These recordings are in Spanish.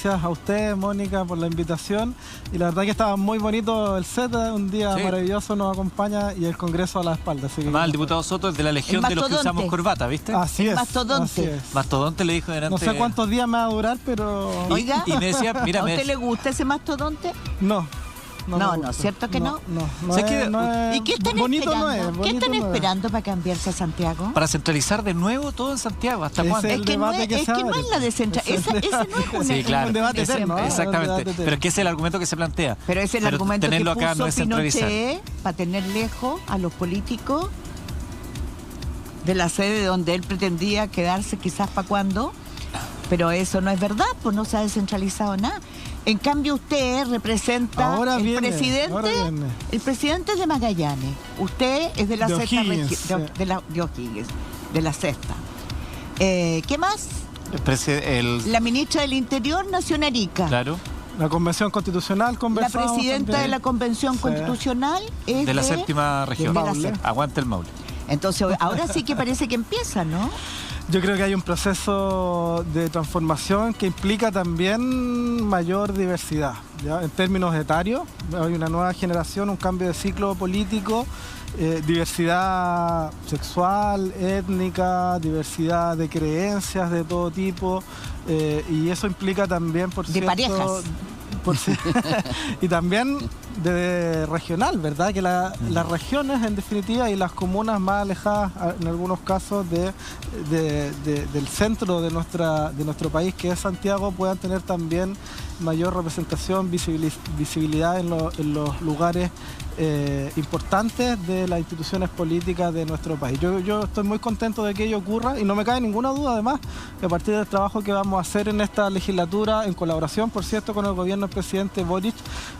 gracias a usted, Mónica, por la invitación. Y la verdad que estaba muy bonito el set, un día maravilloso nos acompaña y el Congreso a la espalda. Así que además, el diputado Soto es de la legión de los que usamos corbata, ¿viste? Así es. Mastodonte. Así es. Mastodonte le dijo delante. No sé cuántos días me va a durar, pero... Oiga, y me decía, mira, ¿a usted le gusta ese mastodonte? No. No, ¿cierto que no? No es que, ¿Y qué están bonito esperando? no es, ¿Qué están bonito no esperando para cambiarse a Santiago? para centralizar de nuevo todo en Santiago. ¿Hasta cuándo? el Es que no es, debate que se abre. la descentralización. Ese no es un, Sí, claro. un debate Ese- eterno, ¿eh? Exactamente. Un debate eterno. Pero es que ese es el argumento que se plantea. Pero es el argumento que tenerlo acá puso no es centralizar. Pinochet para tener lejos a los políticos de la sede donde él pretendía quedarse quizás para cuando. Pero eso no es verdad, pues no se ha descentralizado nada. En cambio usted representa el presidente de Magallanes. Usted es de la sexta región, de O'Higgins, de la sexta. ¿Qué más? La ministra del Interior nació en Arica. Claro. La Convención Constitucional La presidenta de la Convención Constitucional es de la séptima región. Aguante el Maule. Entonces, ahora sí que parece que empieza, ¿no? Yo creo que hay un proceso de transformación que implica también mayor diversidad, ¿ya? En términos etarios, hay una nueva generación, un cambio de ciclo político, diversidad sexual, étnica, diversidad de creencias de todo tipo, y eso implica también, por cierto... De parejas. Y también de regional, ¿verdad? Que las regiones, en definitiva, y las comunas más alejadas, en algunos casos, del centro de nuestro país, que es Santiago, puedan tener también mayor representación, visibilidad en los lugares importantes de las instituciones políticas de nuestro país. Yo estoy muy contento de que ello ocurra y no me cabe ninguna duda, además, que a partir del trabajo que vamos a hacer en esta legislatura, en colaboración, por cierto, con el gobierno del presidente Boric,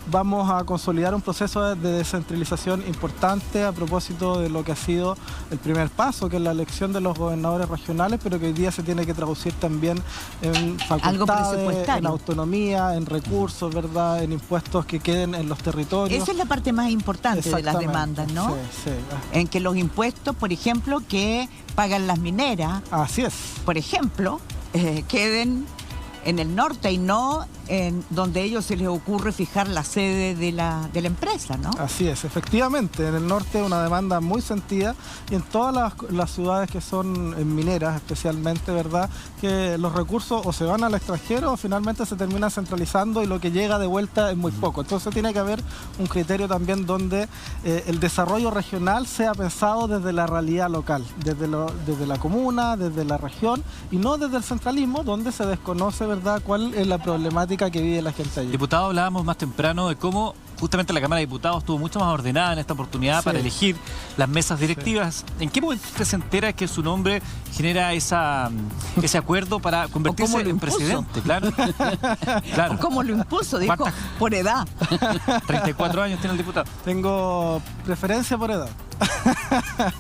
vamos a consolidar un proceso de descentralización importante a propósito de lo que ha sido el primer paso, que es la elección de los gobernadores regionales, pero que hoy día se tiene que traducir también en facultades, en autonomía, en recursos, ¿verdad? En impuestos que queden en los territorios. Esa es la parte más importante de las demandas, ¿no? Sí. En que los impuestos, por ejemplo, que pagan las mineras, así es, por ejemplo, queden en el norte y no en donde a ellos se les ocurre fijar la sede de la empresa, ¿no? Así es, efectivamente, en el norte una demanda muy sentida y en todas las ciudades que son mineras especialmente, ¿verdad? Que los recursos o se van al extranjero o finalmente se terminan centralizando y lo que llega de vuelta es muy poco. Entonces tiene que haber un criterio también donde el desarrollo regional sea pensado desde la realidad local, desde la comuna, desde la región y no desde el centralismo donde se desconoce, ¿verdad?, cuál es la problemática que vive la gente allí. Diputado, hablábamos más temprano de cómo justamente la Cámara de Diputados estuvo mucho más ordenada en esta oportunidad para elegir las mesas directivas. ¿En qué momento usted se entera que su nombre genera ese acuerdo para convertirse en presidente? Claro. ¿Cómo lo impuso? Dijo, por edad. 34 años tiene el diputado. Tengo preferencia por edad.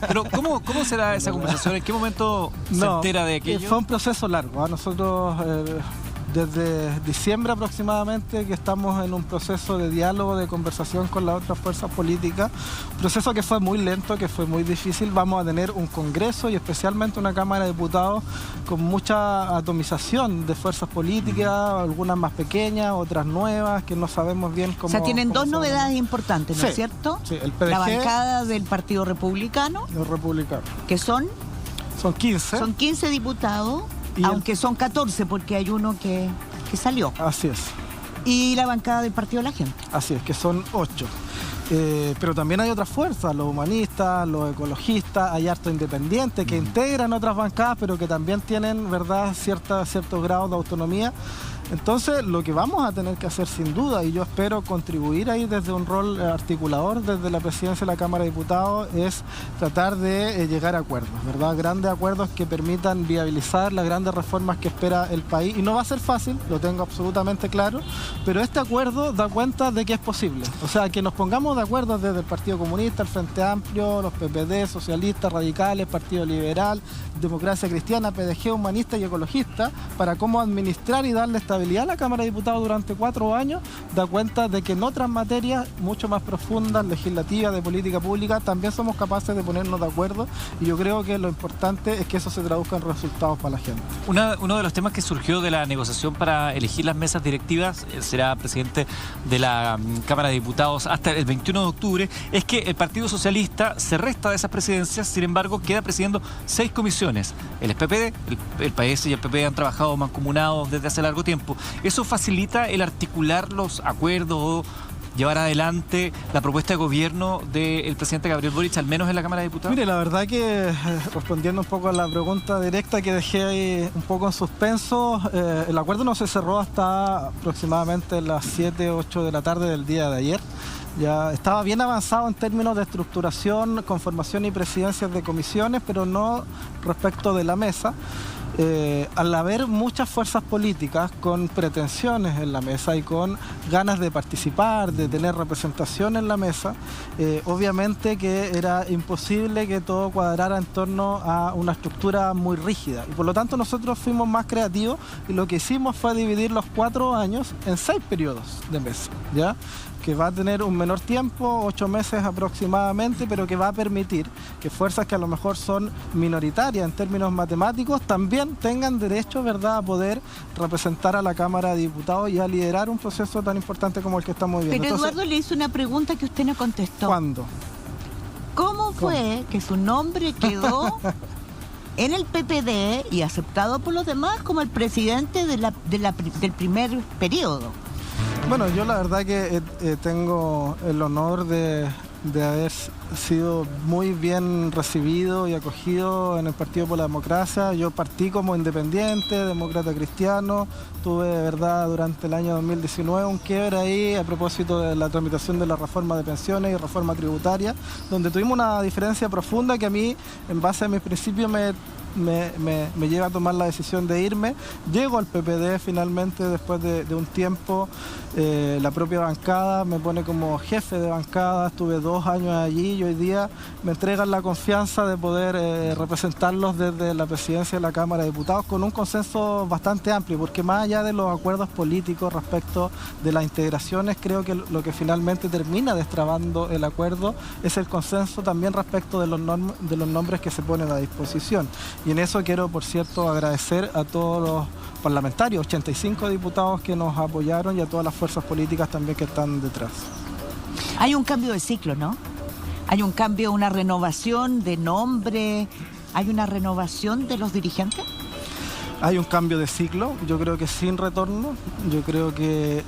Pero ¿cómo será esa conversación? ¿En qué momento se entera de aquello? Fue un proceso largo. Nosotros desde diciembre aproximadamente que estamos en un proceso de diálogo, de conversación con las otras fuerzas políticas, un proceso que fue muy lento, que fue muy difícil. Vamos a tener un Congreso y especialmente una Cámara de Diputados con mucha atomización de fuerzas políticas, algunas más pequeñas, otras nuevas, que no sabemos bien cómo... O sea, tienen dos novedades importantes, ¿no es cierto? Sí, el PDG, la bancada del Partido Republicano. Los republicanos. Que son 15. Son 15 diputados. Aunque son 14 porque hay uno que salió. Así es. Y la bancada del Partido de la Gente. Así es, que son 8. Pero también hay otras fuerzas, los humanistas, los ecologistas, hay harto independientes que integran otras bancadas, pero que también tienen, ¿verdad?, ciertos grados de autonomía. Entonces, lo que vamos a tener que hacer sin duda, y yo espero contribuir ahí desde un rol articulador, desde la presidencia de la Cámara de Diputados, es tratar de llegar a acuerdos, ¿verdad? Grandes acuerdos que permitan viabilizar las grandes reformas que espera el país. Y no va a ser fácil, lo tengo absolutamente claro, pero este acuerdo da cuenta de que es posible. O sea, que nos pongamos de acuerdo desde el Partido Comunista, el Frente Amplio, los PPD, socialistas, radicales, Partido Liberal, Democracia Cristiana, PDG, humanista y ecologista, para cómo administrar y darle estabilidad responsabilidad la Cámara de Diputados durante 4 años da cuenta de que en otras materias mucho más profundas, legislativas, de política pública, también somos capaces de ponernos de acuerdo, y yo creo que lo importante es que eso se traduzca en resultados para la gente. Uno de los temas que surgió de la negociación para elegir las mesas directivas, será presidente de la Cámara de Diputados hasta el 21 de octubre, es que el Partido Socialista se resta de esas presidencias, sin embargo queda presidiendo 6 comisiones. El PPD, el PS y el PP han trabajado mancomunados desde hace largo tiempo. ¿Eso facilita el articular los acuerdos o llevar adelante la propuesta de gobierno del presidente Gabriel Boric, al menos en la Cámara de Diputados? Mire, la verdad que respondiendo un poco a la pregunta directa que dejé ahí un poco en suspenso, el acuerdo no se cerró hasta aproximadamente las 7, 8 de la tarde del día de ayer. Ya estaba bien avanzado en términos de estructuración, conformación y presidencias de comisiones, pero no respecto de la mesa. Al haber muchas fuerzas políticas con pretensiones en la mesa y con ganas de participar, de tener representación en la mesa, obviamente que era imposible que todo cuadrara en torno a una estructura muy rígida. Y por lo tanto nosotros fuimos más creativos y lo que hicimos fue dividir los 4 años en 6 periodos de mesa, ¿ya? Que va a tener un menor tiempo, 8 meses aproximadamente, pero que va a permitir que fuerzas que a lo mejor son minoritarias en términos matemáticos también tengan derecho, ¿verdad?, a poder representar a la Cámara de Diputados y a liderar un proceso tan importante como el que estamos viviendo. Pero Entonces, Eduardo le hizo una pregunta que usted no contestó. ¿cuándo? ¿Cómo fue que su nombre quedó en el PPD y aceptado por los demás como el presidente del primer periodo? Bueno, yo la verdad que tengo el honor de haber sido muy bien recibido y acogido en el Partido por la Democracia. Yo partí como independiente, demócrata cristiano, tuve, verdad, durante el año 2019 un quiebre ahí a propósito de la tramitación de la reforma de pensiones y reforma tributaria, donde tuvimos una diferencia profunda que a mí, en base a mis principios, me lleva a tomar la decisión de irme. Llego al PPD finalmente después de un tiempo. La propia bancada me pone como jefe de bancada, estuve 2 años allí y hoy día me entregan la confianza de poder representarlos desde la presidencia de la Cámara de Diputados con un consenso bastante amplio, porque más allá de los acuerdos políticos respecto de las integraciones, creo que lo que finalmente termina destrabando el acuerdo es el consenso también respecto de los nombres que se ponen a disposición. Y en eso quiero, por cierto, agradecer a todos los parlamentarios, 85 diputados que nos apoyaron, y a todas las fuerzas políticas también que están detrás. Hay un cambio de ciclo, ¿no? Hay un cambio, una renovación de nombre, hay una renovación de los dirigentes. Hay un cambio de ciclo, yo creo que sin retorno,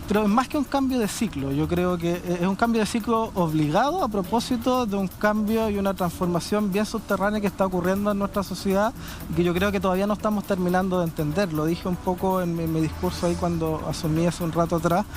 pero es más que un cambio de ciclo, yo creo que es un cambio de ciclo obligado a propósito de un cambio y una transformación bien subterránea que está ocurriendo en nuestra sociedad y que yo creo que todavía no estamos terminando de entender. Lo dije un poco en mi discurso ahí cuando asumí hace un rato atrás.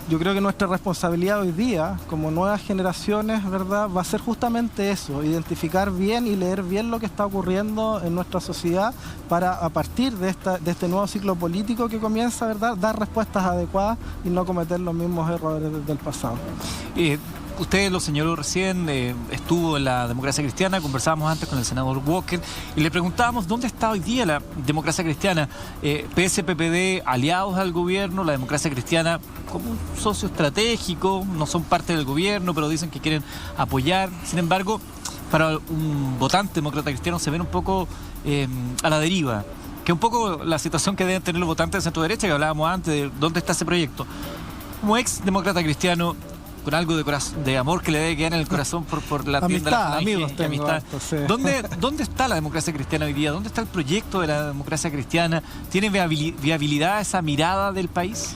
Yo creo que nuestra responsabilidad hoy día, como nuevas generaciones, ¿verdad?, va a ser justamente eso, identificar bien y leer bien lo que está ocurriendo en nuestra sociedad para, a partir de este nuevo ciclo político que comienza, ¿verdad?, dar respuestas adecuadas y no cometer los mismos errores del pasado. Usted lo señaló recién, estuvo en la Democracia Cristiana, conversábamos antes con el senador Walker y le preguntábamos dónde está hoy día la Democracia Cristiana. PS, PPD, aliados al gobierno, la Democracia Cristiana como un socio estratégico, no son parte del gobierno, pero dicen que quieren apoyar. Sin embargo, para un votante demócrata cristiano se ven un poco a la deriva, que es un poco la situación que deben tener los votantes de centro derecha, que hablábamos antes de dónde está ese proyecto. Como ex demócrata cristiano, con algo de amor que le debe quedar en el corazón por la tienda de la Falange, amigos tengo amistad. harto, sí. ¿Dónde está la democracia cristiana hoy día? ¿Dónde está el proyecto de la democracia cristiana? ¿Tiene viabilidad esa mirada del país?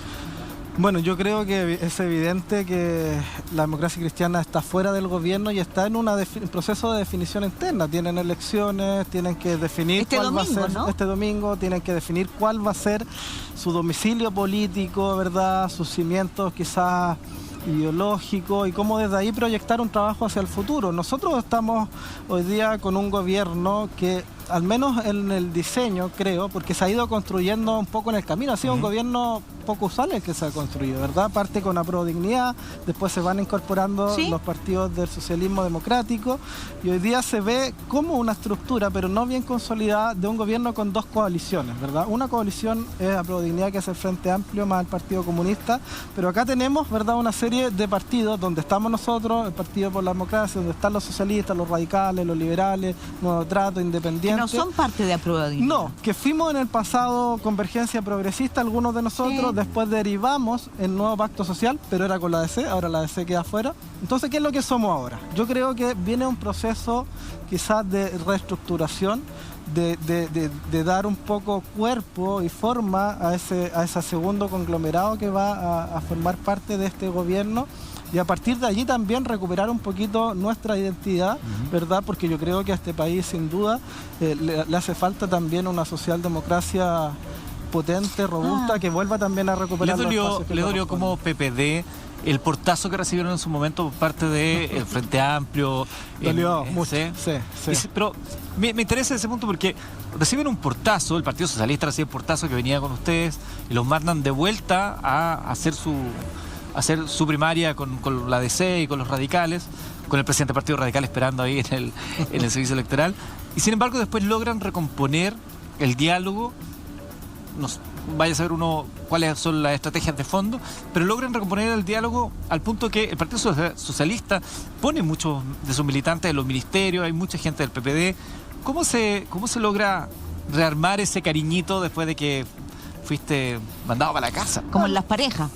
Bueno, yo creo que es evidente que la democracia cristiana está fuera del gobierno y está en un proceso de definición interna. Tienen elecciones, tienen que definir cuál va a ser, ¿no? Este domingo tienen que definir cuál va a ser su domicilio político, ¿verdad? Sus cimientos quizás ideológico y cómo desde ahí proyectar un trabajo hacia el futuro. Nosotros estamos hoy día con un gobierno que al menos en el diseño, creo, porque se ha ido construyendo un poco en el camino. Ha sido un gobierno poco usual el que se ha construido, ¿verdad? Parte con Apruebo Dignidad, después se van incorporando los partidos del socialismo democrático, y hoy día se ve como una estructura, pero no bien consolidada, de un gobierno con dos coaliciones, ¿verdad? Una coalición es Apruebo Dignidad, que es el Frente Amplio más el Partido Comunista, pero acá tenemos, ¿verdad?, una serie de partidos donde estamos nosotros, el Partido por la Democracia, donde están los socialistas, los radicales, los liberales, Nuevo Trato, Independientes. Que no son parte de Apruebo Dignidad. No, que fuimos en el pasado Convergencia Progresista, algunos de nosotros, después derivamos en Nuevo Pacto Social, pero era con la DC, ahora la DC queda afuera. Entonces, ¿qué es lo que somos ahora? Yo creo que viene un proceso quizás de reestructuración, de dar un poco cuerpo y forma a ese segundo conglomerado que va a formar parte de este gobierno, y a partir de allí también recuperar un poquito nuestra identidad, ¿verdad? Porque yo creo que a este país sin duda le hace falta también una socialdemocracia potente, robusta, que vuelva también a recuperar los espacios que ¿Le dolió como PPD el portazo que recibieron en su momento por parte del Frente Amplio? Dolió mucho, sí. Pero me interesa ese punto porque reciben un portazo, el Partido Socialista recibe un portazo que venía con ustedes y los mandan de vuelta a hacer su primaria con la DC y con los radicales, con el presidente del Partido Radical esperando ahí en el servicio electoral, y sin embargo después logran recomponer el diálogo. Vaya a saber uno cuáles son las estrategias de fondo, pero logran recomponer el diálogo al punto que el Partido Socialista pone muchos de sus militantes en los ministerios, hay mucha gente del PPD. ¿Cómo se logra rearmar ese cariñito después de que fuiste mandado para la casa? Como en las parejas.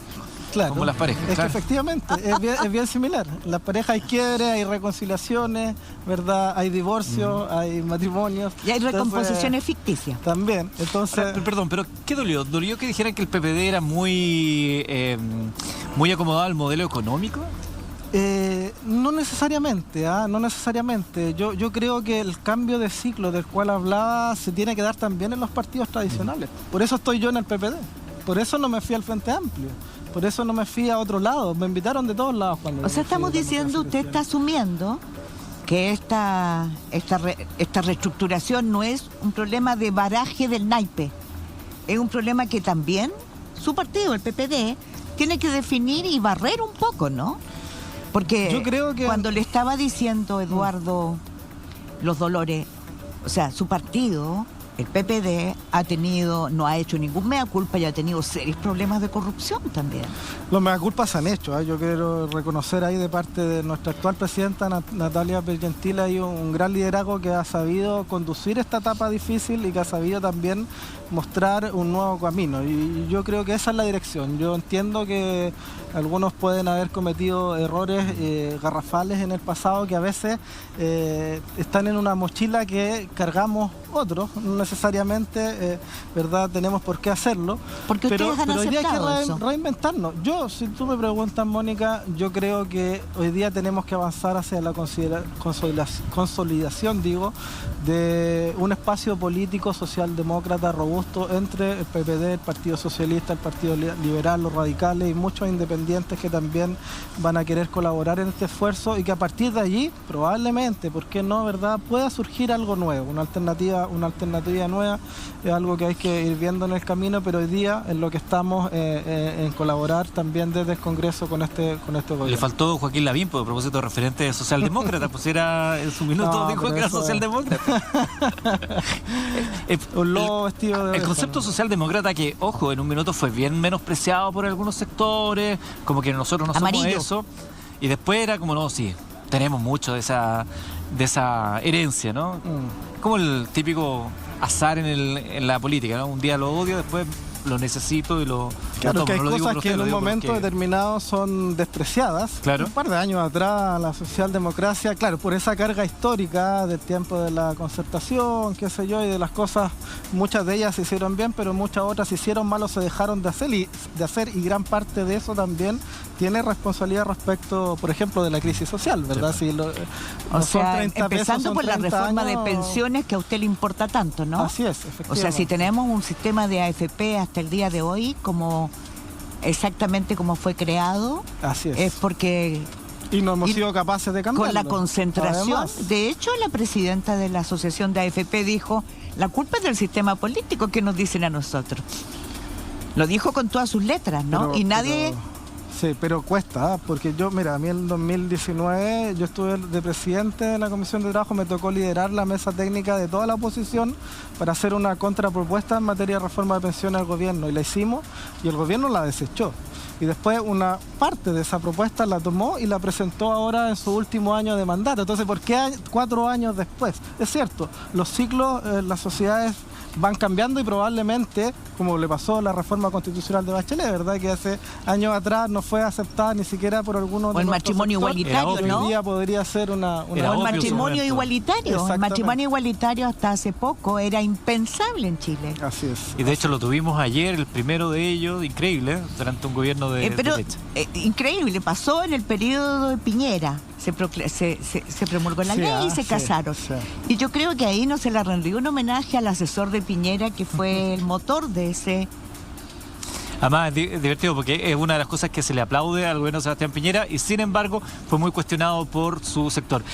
Claro, como las parejas. Es que efectivamente es bien similar. En las parejas hay quiebres, hay reconciliaciones, ¿verdad? Hay divorcios, hay matrimonios. Y hay recomposiciones ficticias. También, entonces... Ahora, perdón, pero ¿qué dolió? ¿Dolió que dijeran que el PPD era muy acomodado al modelo económico? No necesariamente, no necesariamente. Yo creo que el cambio de ciclo del cual hablaba se tiene que dar también en los partidos tradicionales. Por eso estoy yo en el PPD. Por eso no me fui al Frente Amplio. Por eso no me fui a otro lado. Me invitaron de todos lados cuando... O sea, estamos diciendo, usted está asumiendo que esta reestructuración no es un problema de baraje del naipe. Es un problema que también su partido, el PPD, tiene que definir y barrer un poco, ¿no? Porque yo creo que... cuando le estaba diciendo Eduardo Los Dolores, o sea, su partido, el PPD, no ha hecho ningún mea culpa y ha tenido serios problemas de corrupción también. Los mea culpas se han hecho. Yo quiero reconocer ahí de parte de nuestra actual presidenta Natalia Pergentile hay un gran liderazgo que ha sabido conducir esta etapa difícil y que ha sabido también mostrar un nuevo camino. Y yo creo que esa es la dirección. Yo entiendo que algunos pueden haber cometido errores garrafales en el pasado que a veces están en una mochila que cargamos otros. No necesariamente, ¿verdad?, tenemos por qué hacerlo. Porque ustedes han hoy día hay que eso. reinventarnos. Si tú me preguntas, Mónica, yo creo que hoy día tenemos que avanzar hacia la consolidación, de un espacio político socialdemócrata robusto entre el PPD, el Partido Socialista, el Partido Liberal, los radicales y muchos independientes que también van a querer colaborar en este esfuerzo, y que a partir de allí, probablemente, ¿por qué no, verdad?, pueda surgir algo nuevo, una alternativa nueva. Es algo que hay que ir viendo en el camino, pero hoy día en lo que estamos en colaborar también desde el Congreso con este gobierno. Le faltó Joaquín Lavín, por propósito referente socialdemócrata, pues era en su minuto dijo que era socialdemócrata. Un lobo vestido de... El concepto socialdemócrata que, ojo, en un minuto fue bien menospreciado por algunos sectores, como que nosotros no somos eso, y después era como, no, sí, tenemos mucho de esa herencia, ¿no? Como el típico azar en la política, ¿no? Un día lo odio, después lo necesito y lo Claro, tomo. que hay No lo digo cosas por que usted, en lo un digo momento porque... determinado son despreciadas. Claro. Un par de años atrás la socialdemocracia, claro, por esa carga histórica del tiempo de la concertación, qué sé yo, y de las cosas, muchas de ellas se hicieron bien, pero muchas otras se hicieron mal o se dejaron de hacer, y gran parte de eso también tiene responsabilidad respecto, por ejemplo, de la crisis social, ¿verdad? Sí. Si O sea, empezando pesos, por la 30 reforma años... de pensiones que a usted le importa tanto, ¿no? Así es, efectivamente. O sea, si tenemos un sistema de AFP hasta el día de hoy, exactamente como fue creado, Así es. porque Y no hemos sido capaces de cambiarlo. Con la concentración. Además. De hecho, la presidenta de la Asociación de AFP dijo, la culpa es del sistema político que nos dicen a nosotros. Lo dijo con todas sus letras, ¿no? Y nadie... Sí, pero cuesta, porque yo, mira, a mí en el 2019 yo estuve de presidente de la Comisión de Trabajo, me tocó liderar la mesa técnica de toda la oposición para hacer una contrapropuesta en materia de reforma de pensiones al gobierno, y la hicimos y el gobierno la desechó. Y después una parte de esa propuesta la tomó y la presentó ahora en su último año de mandato. Entonces, ¿por qué 4 años después? Es cierto, los ciclos, las sociedades van cambiando y probablemente, como le pasó a la reforma constitucional de Bachelet, ¿verdad? Que hace años atrás no fue aceptada ni siquiera por algunos o el matrimonio igualitario, ¿no? Hoy día podría ser una o el matrimonio igualitario. El matrimonio igualitario hasta hace poco era impensable en Chile. Así es. Y de hecho lo tuvimos ayer, el primero de ellos, increíble, durante un gobierno de derecha. Increíble, pasó en el periodo de Piñera. Se promulgó la ley y se casaron. Sí. Y yo creo que ahí no se le rendió un homenaje al asesor de Piñera, que fue el motor de ese... Además es divertido porque es una de las cosas que se le aplaude al gobierno de Sebastián Piñera y sin embargo fue muy cuestionado por su sector.